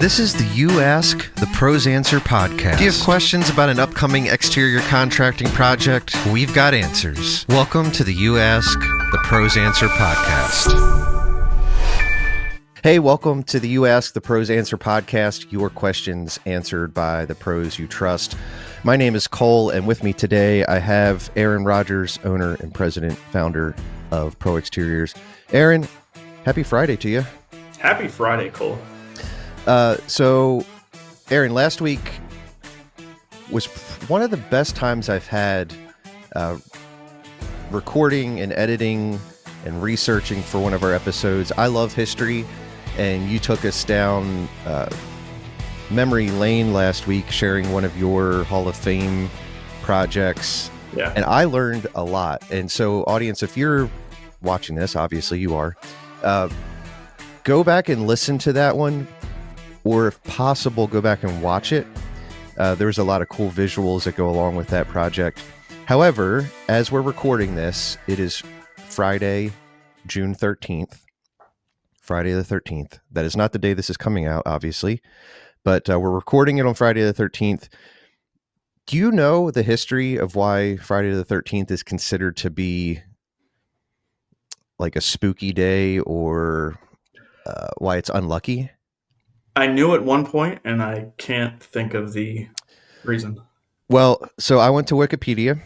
This is the You Ask, the Pros Answer podcast. Do you have questions about an upcoming exterior contracting project? We've got answers. Welcome to the You Ask, the Pros Answer podcast. Hey, welcome to the You Ask, the Pros Answer podcast. Your questions answered by the pros you trust. My name is Cole, and with me today I have Aaron Rogers, owner and president, founder of Pro Exteriors. Aaron, happy Friday to you. Happy Friday, Cole. So, Aaron, last week was one of the best times I've had recording and editing and researching for one of our episodes. I love history, and you took us down memory lane last week, sharing one of your Hall of Fame projects. Yeah. And I learned a lot. And so, audience, if you're watching this, obviously you are, go back and listen to that one. Or if possible, go back and watch it. There's a lot of cool visuals that go along with that project. However, as we're recording this, it is Friday, June 13th. Friday the 13th. That is not the day this is coming out, obviously. But we're recording it on Friday the 13th. Do you know the history of why Friday the 13th is considered to be like a spooky day, or why it's unlucky? I knew at one point, and I can't think of the reason. Well, so I went to Wikipedia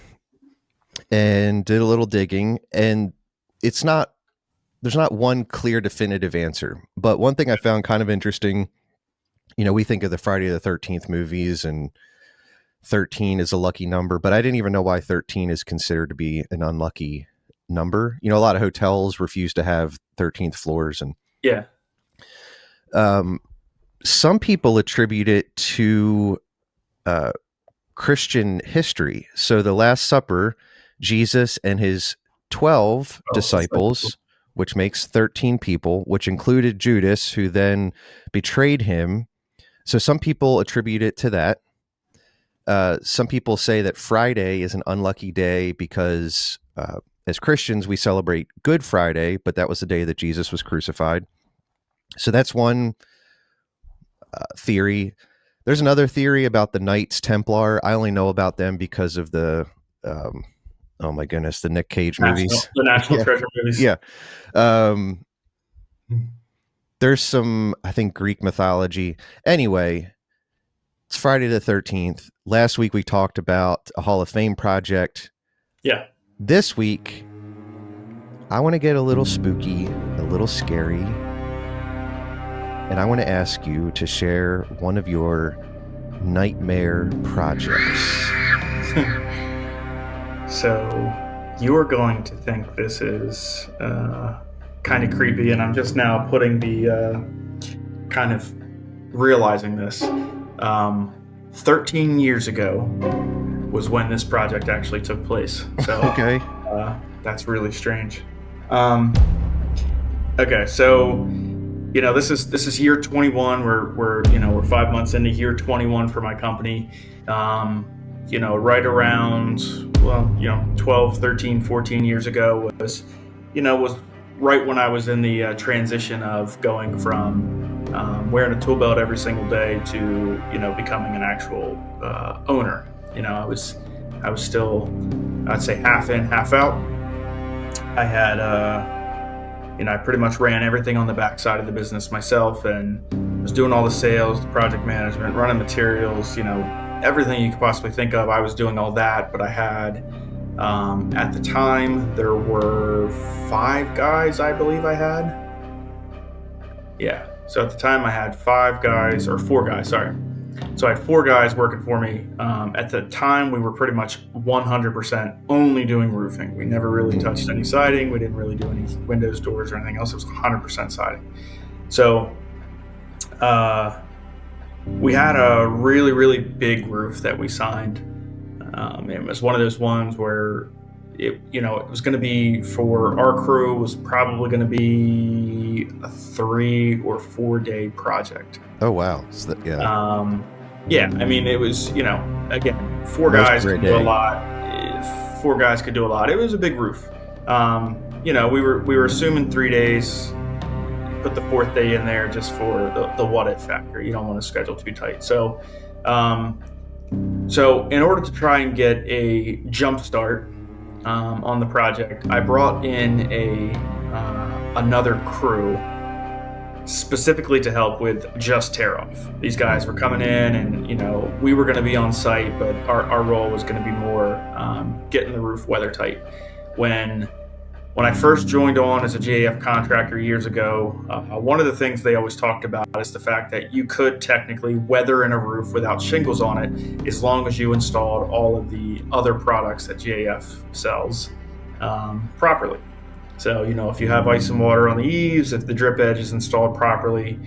and did a little digging, and there's not one clear definitive answer. But one thing I found kind of interesting, we think of the Friday the 13th movies, and 13 is a lucky number, but I didn't even know why 13 is considered to be an unlucky number. A lot of hotels refuse to have 13th floors, and yeah. Some people attribute it to Christian history. So the Last Supper, Jesus and his 12 disciples, which makes 13 people, which included Judas, who then betrayed him. So some people attribute it to that. Some people say that Friday is an unlucky day because as Christians, we celebrate Good Friday, but that was the day that Jesus was crucified. So that's one theory. There's another theory about the Knights Templar. I only know about them because of the oh my goodness, the Nick Cage movies, the National Treasure movies. Yeah. There's some, I think, Greek mythology. Anyway, it's Friday the 13th. Last week we talked about a Hall of Fame project. Yeah. This week I want to get a little spooky, a little scary. And I want to ask you to share one of your nightmare projects. So you're going to think this is kind of creepy, and I'm just now putting the kind of realizing this. 13 years ago was when this project actually took place. So okay. That's really strange. Okay, so this is year 21. We're 5 months into year 21 for my company. Right around 12, 13, 14 years ago was right when I was in the transition of going from wearing a tool belt every single day to becoming an actual owner. I was still, I'd say, half in, half out. I had I pretty much ran everything on the back side of the business myself, and was doing all the sales, the project management, running materials, everything you could possibly think of. I was doing all that, but I had, at the time, there were 5 guys, I believe I had. Yeah. So at the time I had 4 guys, sorry. So I had 4 guys working for me. At the time, we were pretty much 100% only doing roofing. We never really touched any siding. We didn't really do any windows, doors, or anything else. It was 100% siding. So we had a really, really big roof that we signed. It was one of those ones where it was going to be, for our crew, was probably going to be a 3 or 4 day project. Oh, wow. So yeah. Yeah, I mean, it was, again, 4 guys could do a lot. 4 guys could do a lot. It was a big roof. We were assuming 3 days. put the fourth day in there just for the what if factor. You don't want to schedule too tight. So in order to try and get a jump start on the project, I brought in another crew specifically to help with just tear off. These guys were coming in, and we were going to be on site, but our role was going to be more getting the roof weather tight. When I first joined on as a GAF contractor years ago, one of the things they always talked about is the fact that you could technically weather in a roof without shingles on it as long as you installed all of the other products that GAF sells properly. So, if you have ice and water on the eaves, if the drip edge is installed properly,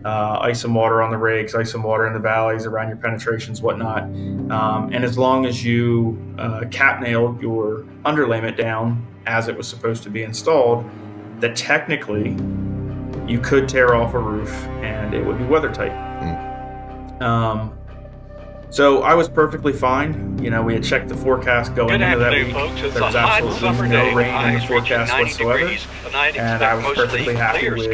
ice and water on the rigs, ice and water in the valleys around your penetrations, whatnot. And as long as you cap nailed your underlayment down as it was supposed to be installed, that technically you could tear off a roof and it would be weather tight. So I was perfectly fine. We had checked the forecast going into that week. Folks. There was absolutely no rain in the forecast whatsoever. And I was perfectly happy with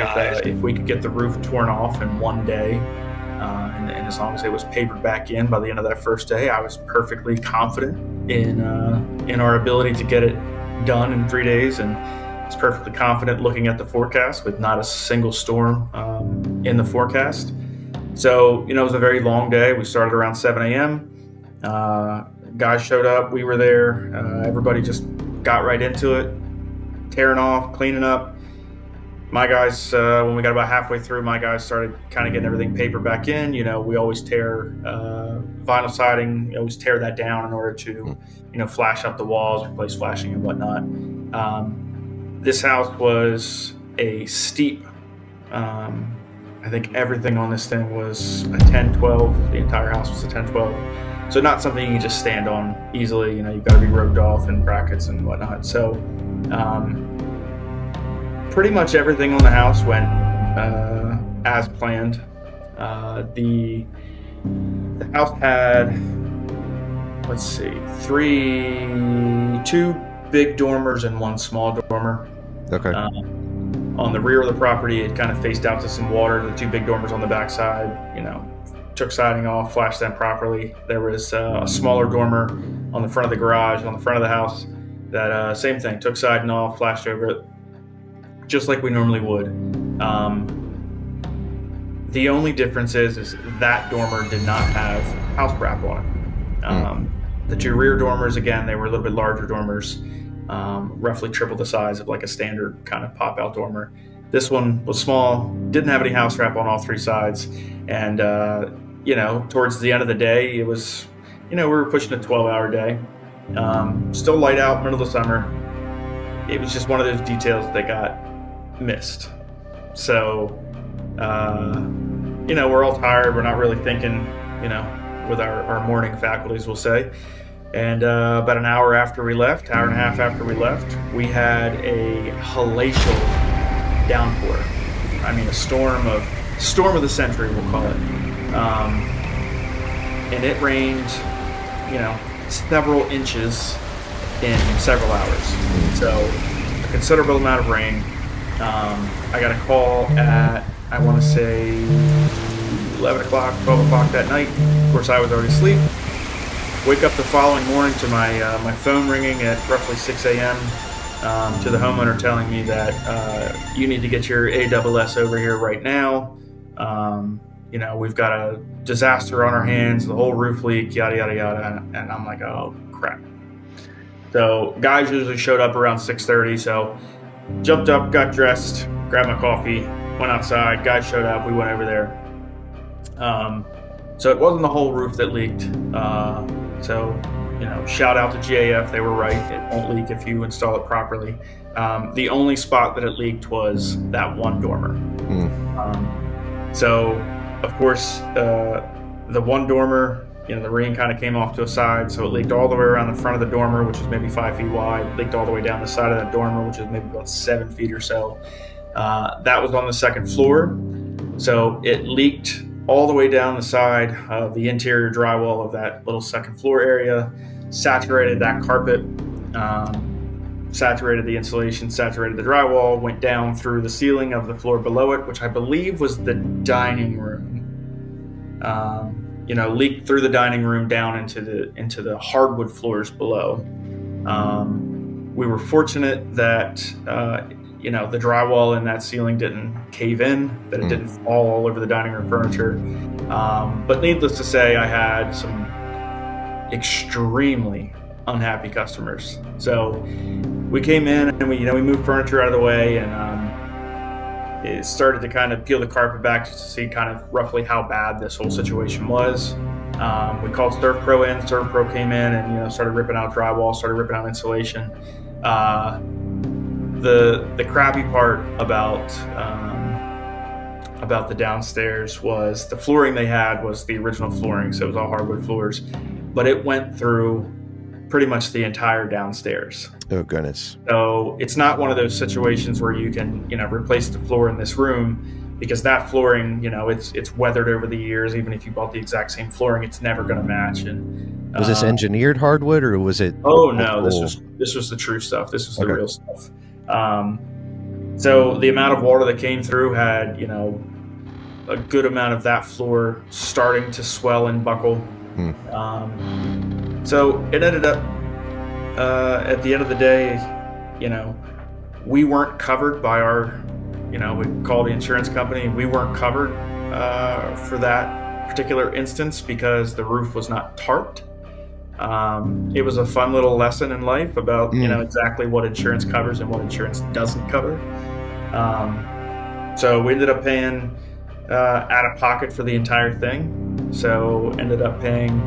if we could get the roof torn off in one day. And as long as it was papered back in by the end of that first day, I was perfectly confident in our ability to get it done in 3 days, and I was perfectly confident looking at the forecast with not a single storm in the forecast. So, it was a very long day. We started around 7 a.m. Guys showed up. We were there. Everybody just got right into it, tearing off, cleaning up. My guys, when we got about halfway through, my guys started kind of getting everything papered back in. We always tear vinyl siding. We always tear that down in order to, flash up the walls, replace flashing and whatnot. This house was a steep, I think everything on this thing was a 10-12. The entire house was a 10-12. So not something you can just stand on easily. You've got to be roped off and brackets and whatnot. So pretty much everything on the house went as planned. The house had, two big dormers and one small dormer. Okay. On the rear of the property, it kind of faced out to some water. The two big dormers on the backside, took siding off, flashed them properly. There was a smaller dormer on the front of the garage, on the front of the house, that same thing, took siding off, flashed over it, just like we normally would. The only difference is that dormer did not have house wrap on it. The two rear dormers, again, they were a little bit larger dormers, roughly triple the size of like a standard kind of pop-out dormer. This one was small, didn't have any house wrap on all three sides, and towards the end of the day, it was, we were pushing a 12-hour day. Still light out, middle of the summer. It was just one of those details that got missed. So, we're all tired. We're not really thinking, with our morning faculties, we'll say. And about an hour after we left, hour and a half after we left, we had a hellacious downpour. I mean, a storm of the century, we'll call it. And it rained, several inches in several hours. So a considerable amount of rain. I got a call at, I want to say 11 o'clock, 12 o'clock that night. Of course, I was already asleep. Wake up the following morning to my phone ringing at roughly 6 a.m. To the homeowner telling me that you need to get your ASS over here right now. We've got a disaster on our hands, the whole roof leak, yada, yada, yada. And I'm like, oh, crap. So guys usually showed up around 6:30. So jumped up, got dressed, grabbed my coffee, went outside. Guys showed up. We went over there. So it wasn't the whole roof that leaked. Shout out to GAF. They were right. It won't leak if you install it properly. The only spot that it leaked was that one dormer. So, of course, the one dormer, the ring kind of came off to a side, so it leaked all the way around the front of the dormer, which was maybe 5 feet wide. It leaked all the way down the side of that dormer, which is maybe about 7 feet or so. That was on the second floor. So it leaked all the way down the side of the interior drywall of that little second floor area, saturated that carpet, saturated the insulation, saturated the drywall, went down through the ceiling of the floor below it, which I believe was the dining room. Leaked through the dining room down into the hardwood floors below. We were fortunate that the drywall in that ceiling didn't cave in, that it didn't fall all over the dining room furniture. But needless to say, I had some extremely unhappy customers. So we came in and we moved furniture out of the way, and it started to kind of peel the carpet back to see kind of roughly how bad this whole situation was. We called ServPro in. ServPro came in and started ripping out drywall, started ripping out insulation. The crappy part about the downstairs was the flooring they had was the original flooring, so it was all hardwood floors, but it went through pretty much the entire downstairs. Oh, goodness. So it's not one of those situations where you can, replace the floor in this room, because that flooring, it's weathered over the years. Even if you bought the exact same flooring, it's never going to match. And was this engineered hardwood, or was it? Oh no, this was the true stuff. This was the real stuff. So the amount of water that came through had, a good amount of that floor starting to swell and buckle. So it ended up, at the end of the day, we weren't covered by our, we called the insurance company. We weren't covered for that particular instance because the roof was not tarped. It was a fun little lesson in life about, exactly what insurance covers and what insurance doesn't cover. So we ended up paying out of pocket for the entire thing. So ended up paying,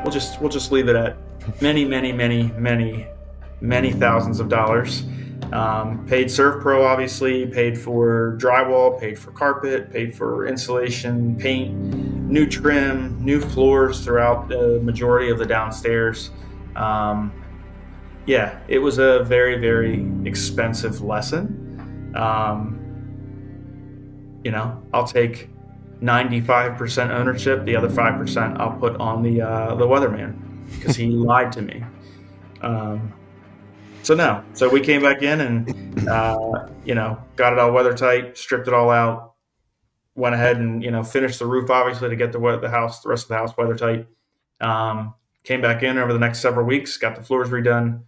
we'll just leave it at many thousands of dollars. Paid ServPro, obviously, paid for drywall, paid for carpet, paid for insulation, paint, new trim, new floors throughout the majority of the downstairs. It was a very, very expensive lesson. I'll take 95% ownership. The other 5% I'll put on the weatherman, because he lied to me. So we came back in and, got it all weather tight, stripped it all out, went ahead and, finished the roof, obviously, to get the rest of the house weather tight. Came back in over the next several weeks, got the floors redone,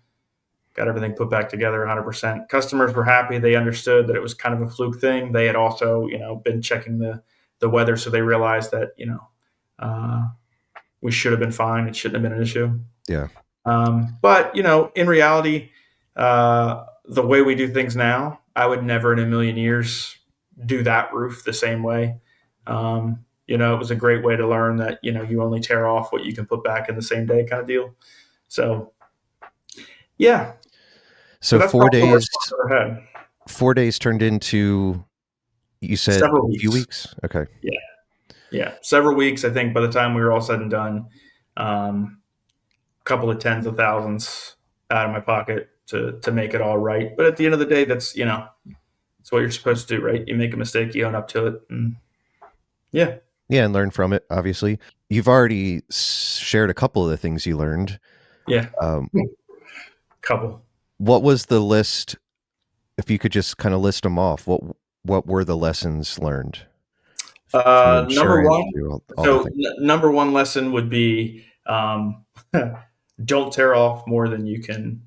got everything put back together 100%. Customers were happy. They understood that it was kind of a fluke thing. They had also, been checking the weather, so they realized that, we should have been fine. It shouldn't have been an issue. Yeah. But, in reality, the way we do things now, I would never in a million years do that roof the same way. It was a great way to learn that, you only tear off what you can put back in the same day kind of deal. So, yeah. So 4 days, 4 days turned into, you said, several a few weeks? Okay. Yeah. Several weeks, I think, by the time we were all said and done. Couple of tens of thousands out of my pocket to make it all right. But at the end of the day, that's, it's what you're supposed to do, right? You make a mistake, you own up to it. And yeah, and learn from it, obviously. You've already shared a couple of the things you learned. Yeah. Couple. What was the list? If you could just kind of list them off, what were the lessons learned? Number one lesson would be, don't tear off more than you can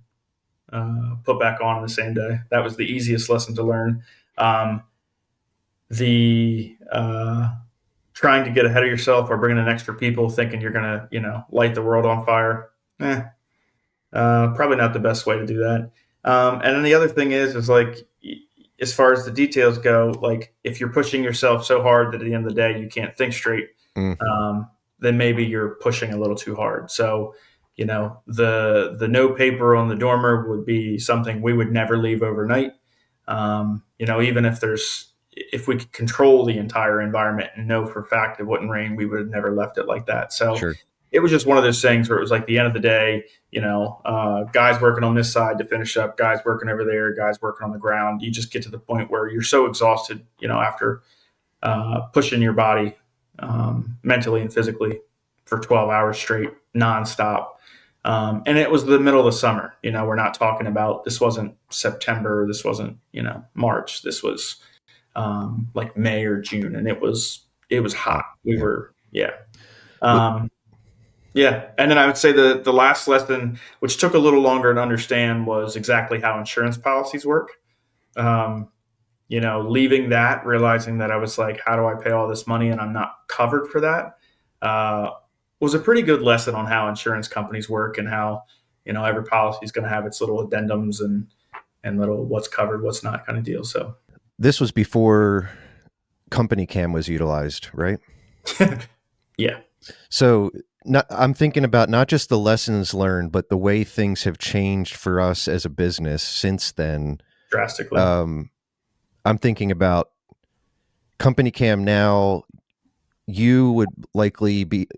put back on the same day. That was the easiest lesson to learn. Trying to get ahead of yourself or bringing in extra people thinking you're going to, light the world on fire. Probably not the best way to do that. And then the other thing is like, as far as the details go, like if you're pushing yourself so hard that at the end of the day you can't think straight, then maybe you're pushing a little too hard. So, the no paper on the dormer would be something we would never leave overnight. Even if we could control the entire environment and know for a fact it wouldn't rain, we would have never left it like that. So Sure. It was just one of those things where it was like the end of the day, guys working on this side to finish up, guys working over there, guys working on the ground. You just get to the point where you're so exhausted, after pushing your body mentally and physically for 12 hours straight, nonstop. And it was the middle of the summer. We're not talking about, this wasn't September. This wasn't, March. This was like May or June. And it was hot. We Yeah. were, yeah. But Um, yeah. And then I would say the last lesson, which took a little longer to understand, was exactly how insurance policies work. Um, leaving that, realizing that I was like, how do I pay all this money and I'm not covered for that? Uh, was a pretty good lesson on how insurance companies work and how, every policy is going to have its little addendums and little what's covered, what's not kind of deal. So this was before CompanyCam was utilized, right? yeah, So I'm thinking about not just the lessons learned, but the way things have changed for us as a business since then. drastically. I'm thinking about CompanyCam now. You would likely be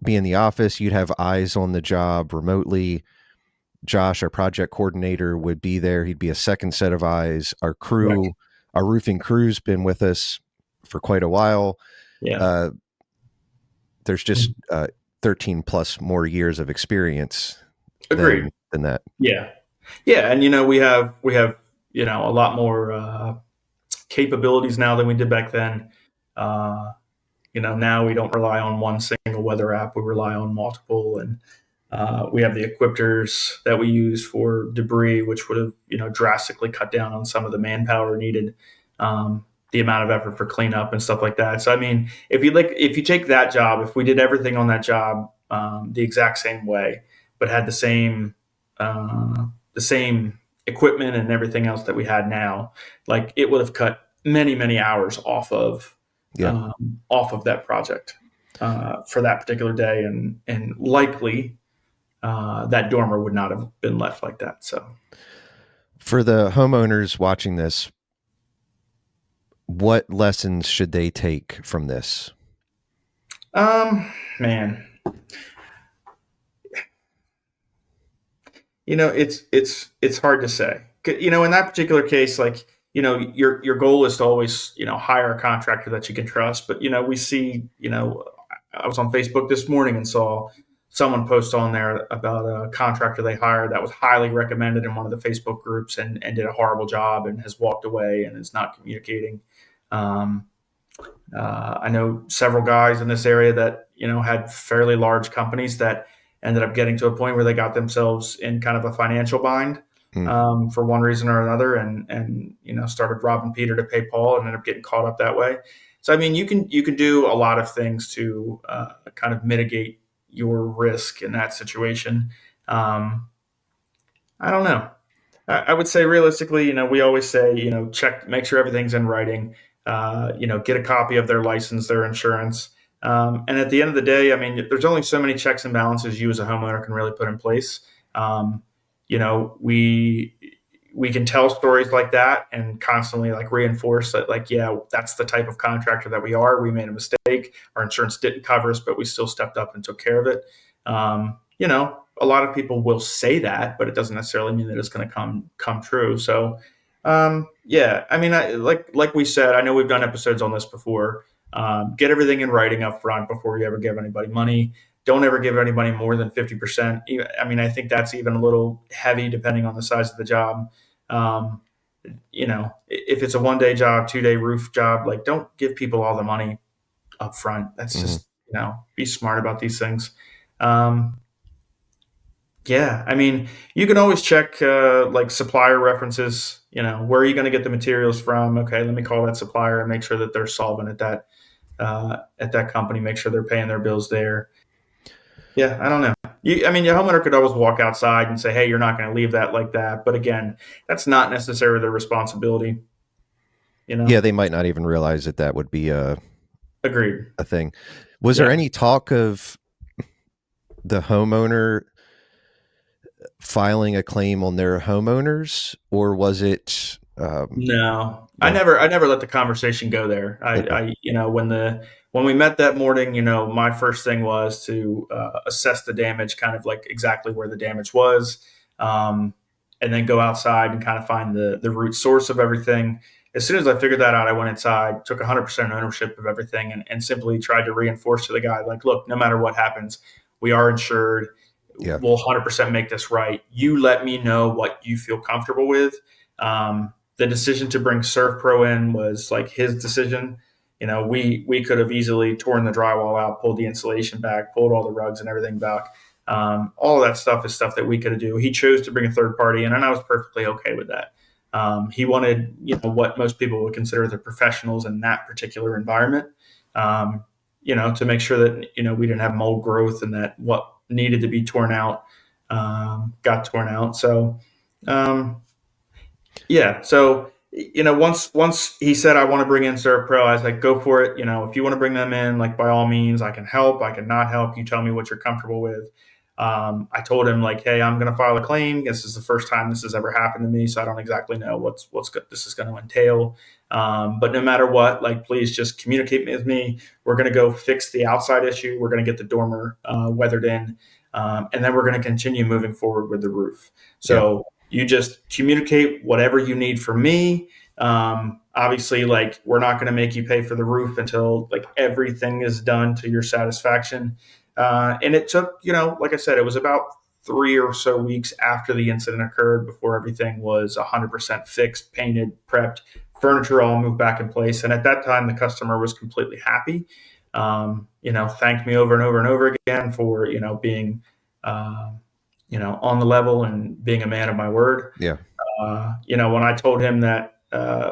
in the office. You'd have eyes on the job remotely. Josh, our project coordinator, would be there. He'd be a second set of eyes. Our crew, Correct. our roofing crew's been with us for quite a while. Yeah. There's just 13 plus more years of experience Agreed. than that. Yeah. Yeah. And, we have, a lot more capabilities now than we did back then. Now we don't rely on one single weather app. We rely on multiple. And we have the Equiptors that we use for debris, which would have, drastically cut down on some of the manpower needed, the amount of effort for cleanup and stuff like that. So, I mean, if you take that job, if we did everything on that job the exact same way, but had the same equipment and everything else that we had now, like it would have cut many, many hours off of Yeah. that project for that particular day, and likely that dormer would not have been left like that. So, For the homeowners watching this, what lessons should they take from this? man, it's hard to say. In that particular case, like, your goal is to always, hire a contractor that you can trust. But, we see, I was on Facebook this morning and saw someone post on there about a contractor they hired that was highly recommended in one of the Facebook groups, and did a horrible job and has walked away and is not communicating. Um, I know several guys in this area that, had fairly large companies that ended up getting to a point where they got themselves in kind of a financial bind Hmm. for one reason or another, and started robbing Peter to pay Paul, and ended up getting caught up that way. So, I mean, you can do a lot of things to kind of mitigate your risk in that situation. Um, I don't know. I would say realistically, we always say, check, make sure everything's in writing. Get a copy of their license, their insurance. And at the end of the day, I mean, there's only so many checks and balances you as a homeowner can really put in place. Um, we can tell stories like that and constantly like reinforce that, like, yeah, that's the type of contractor that we are. We made a mistake. Our insurance didn't cover us, but we still stepped up and took care of it. A lot of people will say that, but it doesn't necessarily mean that it's going to come true. So, yeah, I mean, like we said, I know we've done episodes on this before. Get everything in writing up front before you ever give anybody money. Don't ever give anybody more than 50%. I mean, I think that's even a little heavy depending on the size of the job. Um, if it's a 1-day job, 2-day roof job, like, don't give people all the money up front. That's just, be smart about these things. Yeah, I mean, you can always check like supplier references. Where are you going to get the materials from? Okay, let me call that supplier and make sure that they're solvent at that company. Make sure they're paying their bills there. Yeah, I don't know. I mean, your homeowner could always walk outside and say, "Hey, you're not going to leave that like that." But again, that's not necessarily their responsibility. Yeah, they might not even realize that would be Agreed. a thing. Was there any talk of the homeowner filing a claim on their homeowners, or was it? No, I never let the conversation go there. When we met that morning, my first thing was to assess the damage, kind of like exactly where the damage was, and then go outside and kind of find the root source of everything. As soon as I figured that out, I went inside, took 100% ownership of everything, and simply tried to reinforce to the guy, like, look, no matter what happens, we are insured. Yeah. we'll 100% make this right. You let me know what you feel comfortable with. The decision to bring ServPro in was like his decision. We could have easily torn the drywall out, pulled the insulation back, pulled all the rugs and everything back. All of that stuff is stuff that we could do. He chose to bring a third party in, and I was perfectly okay with that. He wanted, what most people would consider the professionals in that particular environment, to make sure that, we didn't have mold growth and that what needed to be torn out got torn out. So, yeah. So, once he said, I want to bring in ServPro, I was like, go for it. If you want to bring them in, like, by all means, I can help. I can not help. You tell me what you're comfortable with. I told him, like, hey, I'm going to file a claim. This is the first time this has ever happened to me, so I don't exactly know what's good, this is going to entail. But no matter what, like, please just communicate with me. We're going to go fix the outside issue. We're going to get the dormer weathered in, and then we're going to continue moving forward with the roof. So you just communicate whatever you need from me. Obviously, like, we're not going to make you pay for the roof until, like, everything is done to your satisfaction. And it took, like I said, it was about 3 or so weeks after the incident occurred before everything was 100% fixed, painted, prepped, furniture all moved back in place. And at that time, the customer was completely happy. Thanked me over and over and over again for, being, on the level and being a man of my word. Yeah. When I told him that,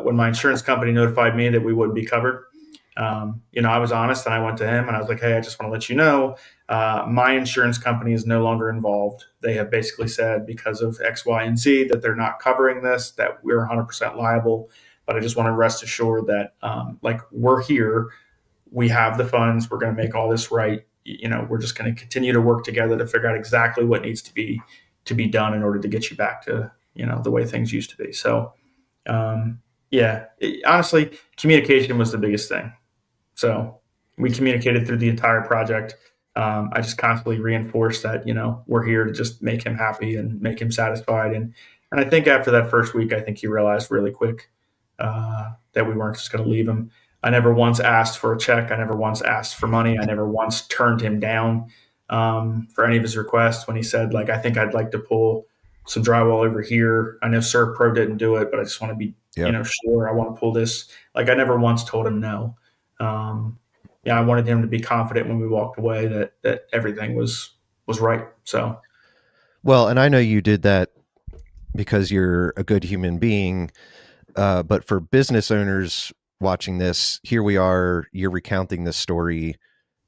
when my insurance company notified me that we wouldn't be covered, I was honest, and I went to him and I was like, hey, I just want to let you know, my insurance company is no longer involved. They have basically said, because of X, Y, and Z, that they're not covering this, that we're 100% liable. But I just want to rest assured that, we're here, we have the funds, we're going to make all this right. We're just going to continue to work together to figure out exactly what needs to be done in order to get you back to, the way things used to be. So, honestly, communication was the biggest thing. So we communicated through the entire project. I just constantly reinforced that, we're here to just make him happy and make him satisfied. And I think after that first week, I think he realized really quick that we weren't just going to leave him. I never once asked for a check. I never once asked for money. I never once turned him down for any of his requests when he said, like, I think I'd like to pull some drywall over here. I know ServPro didn't do it, but I just want to be, sure. I want to pull this. Like, I never once told him no. I wanted him to be confident when we walked away that everything was right. So, well, and I know you did that because you're a good human being. But for business owners watching this, here we are, you're recounting this story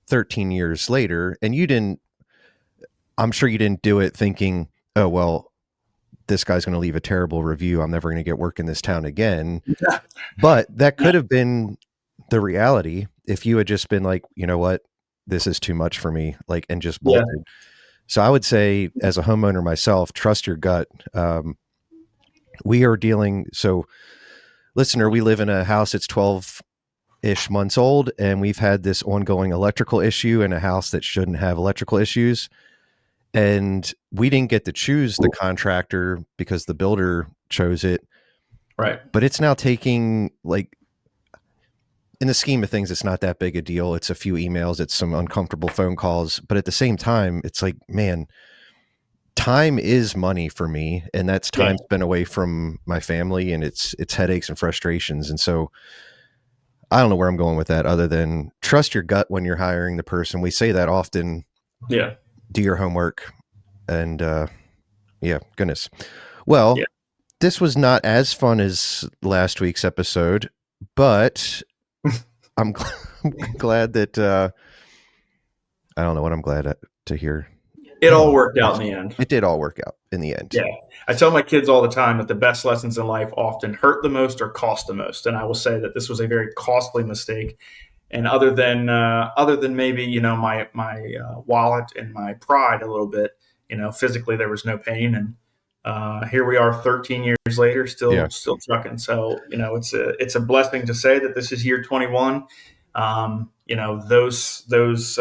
13 years later, and I'm sure you didn't do it thinking, oh, well, this guy's going to leave a terrible review, I'm never going to get work in this town again. But that could have been the reality if you had just been like, you know what, this is too much for me, like, and just bolted. Yeah. So I would say, as a homeowner myself, trust your gut. We are listener, we live in a house that's 12-ish months old, and we've had this ongoing electrical issue in a house that shouldn't have electrical issues. And we didn't get to choose the contractor because the builder chose it. Right. But it's now taking, like, in the scheme of things, it's not that big a deal. It's a few emails, it's some uncomfortable phone calls. But at the same time, it's like, man, time is money for me, and that's time spent away from my family, and it's headaches and frustrations. And so I don't know where I'm going with that, other than trust your gut when you're hiring the person. We say that often. Yeah. Do your homework. And goodness. Well, this was not as fun as last week's episode, but I'm glad that I don't know what I'm glad to hear. It all worked out in the end. It did all work out in the end. Yeah. I tell my kids all the time that the best lessons in life often hurt the most or cost the most. And I will say that this was a very costly mistake. And other than maybe, my wallet and my pride a little bit, physically there was no pain. And here we are 13 years later, still trucking. So, it's a blessing to say that this is year 21. Those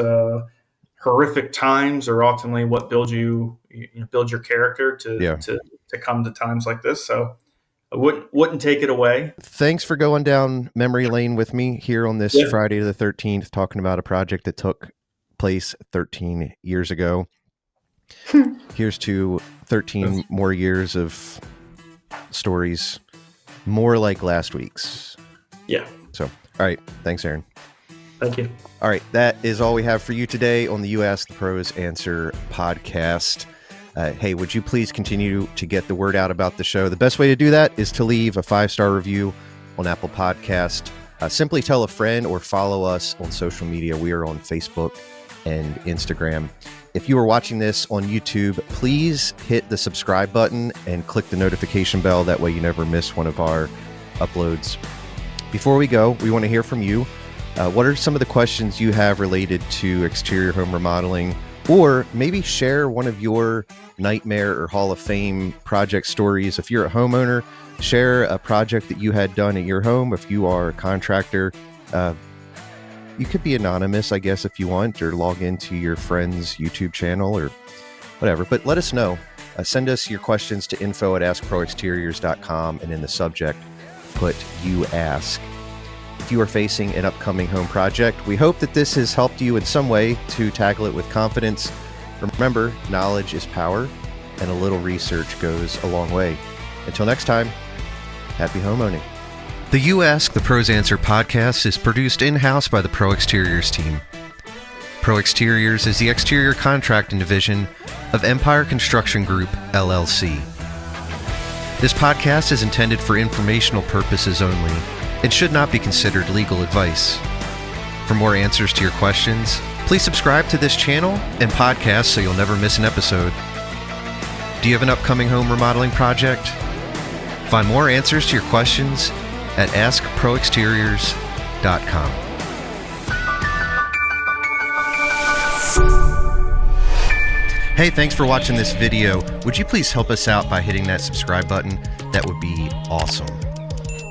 horrific times are ultimately what build your character to come to times like this. So I wouldn't take it away. Thanks for going down memory lane with me here on this Friday the 13th, talking about a project that took place 13 years ago. Here's to 13 more years of stories, more like last week's. Yeah. So, all right. Thanks, Aaron. Thank you. All right. That is all we have for you today on the You Ask the Pros Answer podcast. Hey, would you please continue to get the word out about the show? The best way to do that is to leave a 5-star review on Apple Podcast. Simply tell a friend or follow us on social media. We are on Facebook and Instagram. If you are watching this on YouTube, please hit the subscribe button and click the notification bell. That way you never miss one of our uploads. Before we go, we want to hear from you. What are some of the questions you have related to exterior home remodeling? Or maybe share one of your nightmare or Hall of Fame project stories. If you're a homeowner, share a project that you had done at your home. If you are a contractor, you could be anonymous, I guess, if you want, or log into your friend's YouTube channel or whatever. But let us know. Send us your questions to info@askproexteriors.com, and in the subject, put You Ask. If you are facing an upcoming home project, we hope that this has helped you in some way to tackle it with confidence. Remember, knowledge is power, and a little research goes a long way. Until next time, happy homeowning. The You Ask the Pros Answer podcast is produced in-house by the Pro Exteriors team. Pro Exteriors is the exterior contracting division of Empire Construction Group, LLC. This podcast is intended for informational purposes only. It should not be considered legal advice. For more answers to your questions, please subscribe to this channel and podcast so you'll never miss an episode. Do you have an upcoming home remodeling project? Find more answers to your questions at askproexteriors.com. Hey, thanks for watching this video. Would you please help us out by hitting that subscribe button? That would be awesome.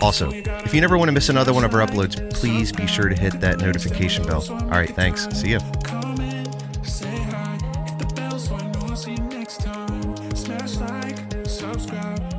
Also, if you never want to miss another one of our uploads, please be sure to hit that notification bell. All right, thanks. See ya. Smash like, subscribe.